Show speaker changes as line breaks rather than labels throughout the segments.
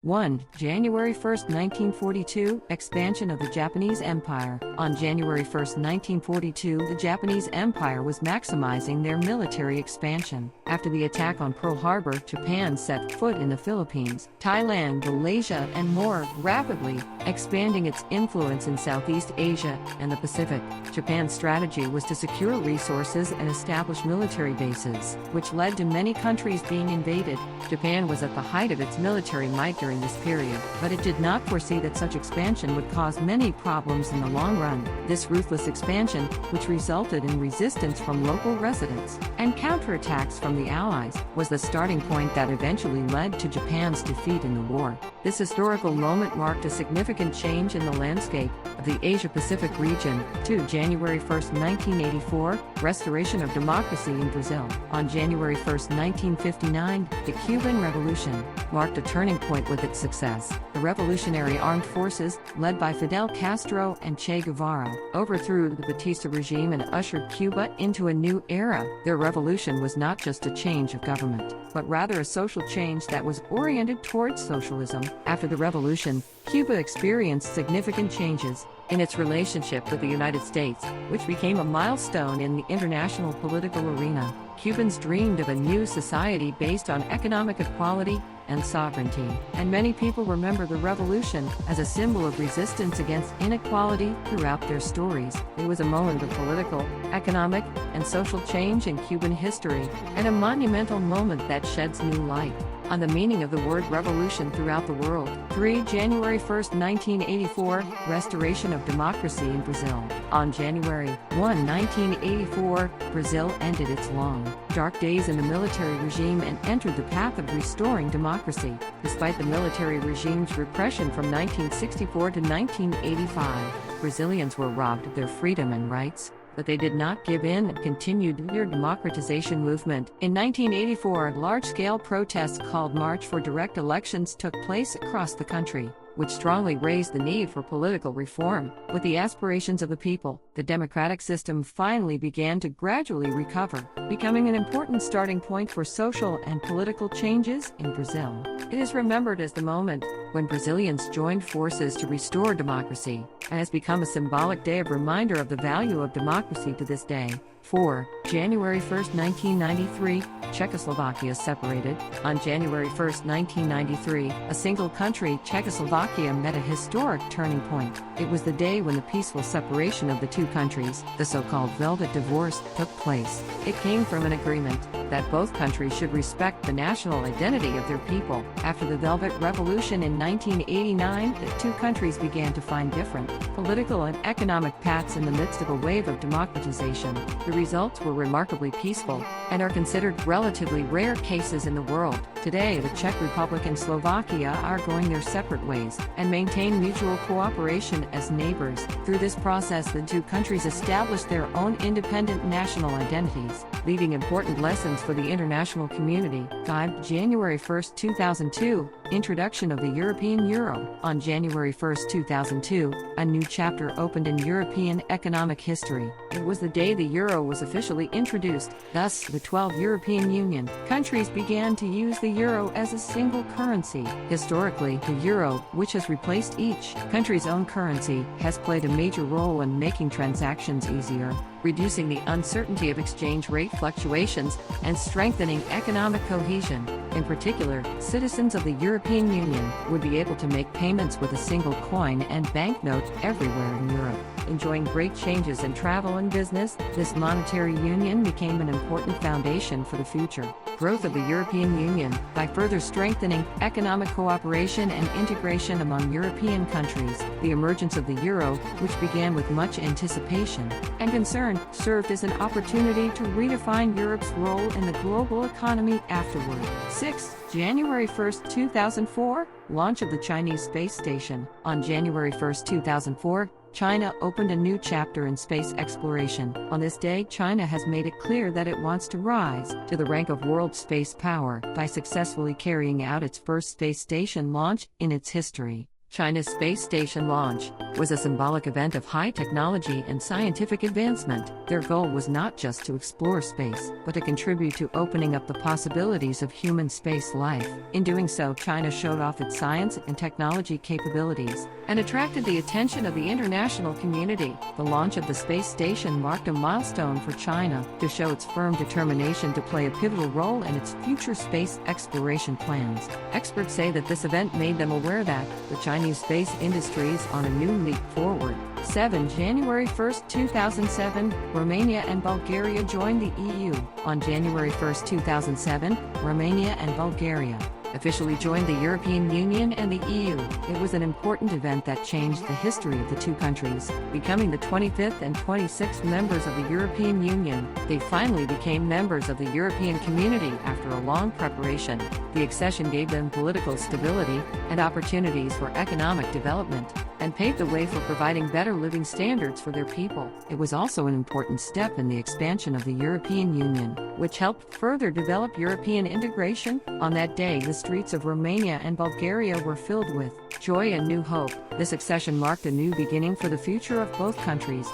1. January 1, 1942 – Expansion of the Japanese Empire. On January 1, 1942, the Japanese Empire was maximizing their military expansion. After the attack on Pearl Harbor, Japan set foot in the Philippines, Thailand, Malaysia, and more, rapidly expanding its influence in Southeast Asia and the Pacific. Japan's strategy was to secure resources and establish military bases, which led to many countries being invaded. Japan was at the height of its military might during this period, but it did not foresee that such expansion would cause many problems in the long run. This ruthless expansion, which resulted in resistance from local residents and counterattacks from the Allies, was the starting point that eventually led to Japan's defeat in the war. This historical moment marked a significant change in the landscape of the Asia-Pacific region. 2. January 1, 1984 – Restoration of democracy in Brazil. On January 1, 1959, the Cuban Revolution marked a turning point with its success. The revolutionary armed forces, led by Fidel Castro and Che Guevara, overthrew the Batista regime and ushered Cuba into a new era. Their revolution was not just a change of government, but rather a social change that was oriented towards socialism. After the revolution, Cuba experienced significant changes in its relationship with the United States, which became a milestone in the international political arena. Cubans dreamed of a new society based on economic equality and sovereignty, and many people remember the revolution as a symbol of resistance against inequality throughout their stories. It was a moment of political, economic, and social change in Cuban history, and a monumental moment that sheds new light on the meaning of the word revolution throughout the world. 3. January 1, 1984 – Restoration of democracy in Brazil. On January 1, 1984, Brazil ended its long, dark days in the military regime and entered the path of restoring democracy. Despite the military regime's repression from 1964 to 1985, Brazilians were robbed of their freedom and rights, but they did not give in and continued their democratization movement. In 1984, large-scale protests called March for Direct Elections took place across the country, which strongly raised the need for political reform. With the aspirations of the people, the democratic system finally began to gradually recover, becoming an important starting point for social and political changes in Brazil. It is remembered as the moment when Brazilians joined forces to restore democracy, and has become a symbolic day of reminder of the value of democracy to this day. 4. January 1, 1993 – Czechoslovakia separated. On January 1, 1993, a single country, Czechoslovakia, met a historic turning point. It was the day when the peaceful separation of the two countries, the so-called Velvet Divorce, took place. It came from an agreement that both countries should respect the national identity of their people. After the Velvet Revolution in 1989, the two countries began to find different political and economic paths in the midst of a wave of democratization. The results were remarkably peaceful and are considered relatively rare cases in the world. Today, the Czech Republic and Slovakia are going their separate ways and maintain mutual cooperation as neighbors. Through this process, the two countries established their own independent national identities, leaving important lessons for the international community. 5. January 1, 2002 – Introduction of the European Euro. On January 1, 2002, a new chapter opened in European economic history. It was the day the euro was officially introduced. Thus, the 12 European Union countries began to use the euro as a single currency. Historically, the euro, which has replaced each country's own currency, has played a major role in making transactions easier, reducing the uncertainty of exchange rate fluctuations, and strengthening economic cohesion. In particular, citizens of the European Union would be able to make payments with a single coin and banknote everywhere in Europe. Enjoying great changes in travel and business, this monetary union became an important foundation for the future growth of the European Union by further strengthening economic cooperation and integration among European countries. The emergence of the euro, which began with much anticipation and concern, served as an opportunity to redefine Europe's role in the global economy afterward. 6. January 1, 2004 – Launch of the Chinese space station. On January 1, 2004, China opened a new chapter in space exploration. On this day, China has made it clear that it wants to rise to the rank of world space power by successfully carrying out its first space station launch in its history. China's space station launch was a symbolic event of high technology and scientific advancement. Their goal was not just to explore space, but to contribute to opening up the possibilities of human space life. In doing so, China showed off its science and technology capabilities and attracted the attention of the international community. The launch of the space station marked a milestone for China to show its firm determination to play a pivotal role in its future space exploration plans. Experts say that this event made them aware that the Chinese space industry is on a new leap forward. January 1, 2007, Romania and Bulgaria joined the EU. On January 1, 2007, Romania and Bulgaria officially joined the European Union and the EU. It was an important event that changed the history of the two countries, becoming the 25th and 26th members of the European Union. They finally became members of the European Community after a long preparation. The accession gave them political stability and opportunities for economic development, and paved the way for providing better living standards for their people. It was also an important step in the expansion of the European Union, which helped further develop European integration. On that day, the streets of Romania and Bulgaria were filled with joy and new hope. This accession marked a new beginning for the future of both countries.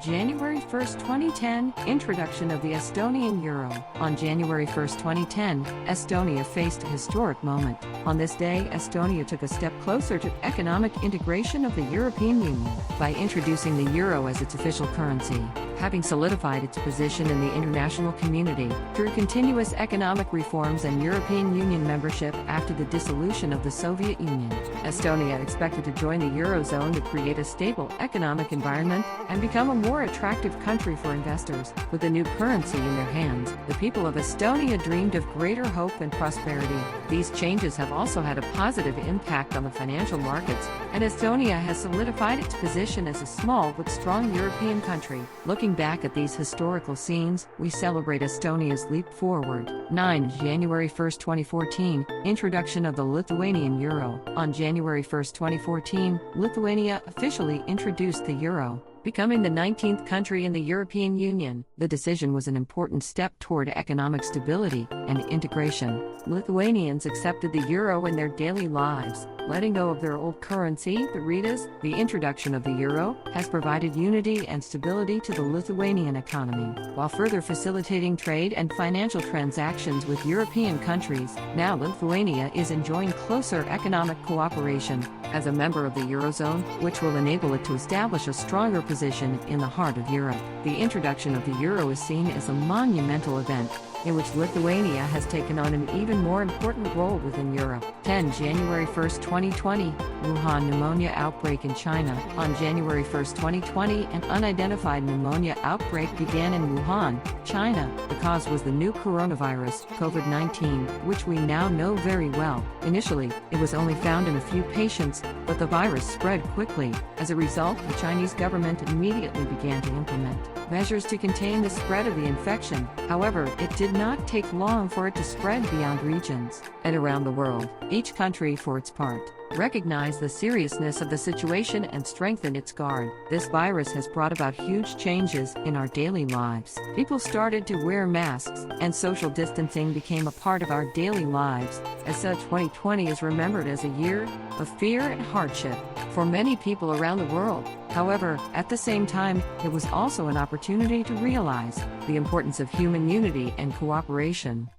January 1, 2010, introduction of the Estonian euro. On January 1, 2010, Estonia faced a historic moment. On this day, Estonia took a step closer to economic integration of the European Union by introducing the euro as its official currency, having solidified its position in the international community through continuous economic reforms and European Union membership after the dissolution of the Soviet Union. Estonia expected to join the Eurozone to create a stable economic environment and become a more attractive country for investors. With the new currency in their hands, the people of Estonia dreamed of greater hope and prosperity. These changes have also had a positive impact on the financial markets, and Estonia has solidified its position as a small but strong European country. Looking back at these historical scenes, we celebrate Estonia's leap forward. January 1, 2014, introduction of the Lithuanian euro. On January 1, 2014, Lithuania officially introduced the euro, becoming the 19th country in the European Union. The decision was an important step toward economic stability and integration. Lithuanians accepted the euro in their daily lives, letting go of their old currency, the hryvnias. The introduction of the euro has provided unity and stability to the Lithuanian economy, while further facilitating trade and financial transactions with European countries. Now Lithuania is enjoying closer economic cooperation as a member of the Eurozone, which will enable it to establish a stronger position in the heart of Europe. The introduction of the euro is seen as a monumental event in which Lithuania has taken on an even more important role within Europe. January 1, 2020, Wuhan pneumonia outbreak in China. On January 1, 2020, an unidentified pneumonia outbreak began in Wuhan, China. The cause was the new coronavirus, COVID-19, which we now know very well. Initially, it was only found in a few patients, but the virus spread quickly. As a result, the Chinese government immediately began to implement measures to contain the spread of the infection. However, it did not take long for it to spread beyond regions and around the world. Each country, for its part, recognized the seriousness of the situation and strengthened its guard. This virus has brought about huge changes in our daily lives. People started to wear masks, and social distancing became a part of our daily lives. As such, 2020 is remembered as a year of fear and hardship for many people around the world. However, at the same time, it was also an opportunity to realize the importance of human unity and cooperation.